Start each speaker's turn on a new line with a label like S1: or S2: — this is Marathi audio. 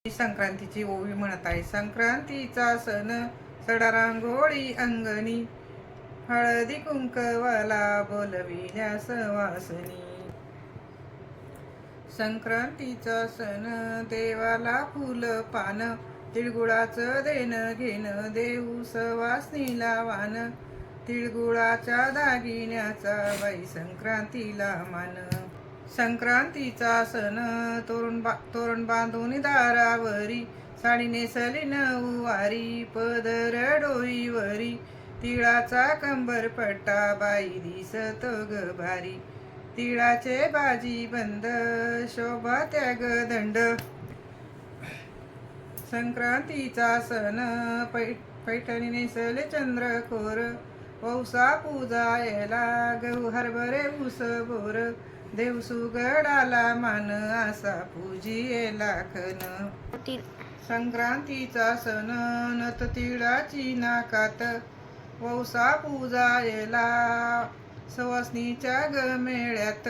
S1: संक्रांतीची ओवी म्हणत आहे. संक्रांतीचा सण सडा रांगोळी अंगणी, हळदी कुंकवाला बोलविल्या सवासनी. संक्रांतीचा सण देवाला फुल पान, तिळगुळाचं देणं घेणं देऊ सवासनीला वान. तिळगुळाच्या दागिन्याचा बाई संक्रांतीला मान. संक्रांतीचा सण तोरण बांधून दारावरी, साडी नेसली नऊवारी पदर डोईवरी. तिळाचा कंबर पट्टा बाई दिसतो ग भारी, तिळाचे बाजी बंद शोभा त्याग दंड. संक्रांतीचा सण पैठणी नेसले चंद्रकोर, वौसा पूजायला गहू हरभरे ऊस बोर. देव सुगडाला मान असा पूजिये लाखन. संक्रांतीचा सण नत तिळाची नाकात, वौसा पूजायला सवासनीच्या ग मेळ्यात.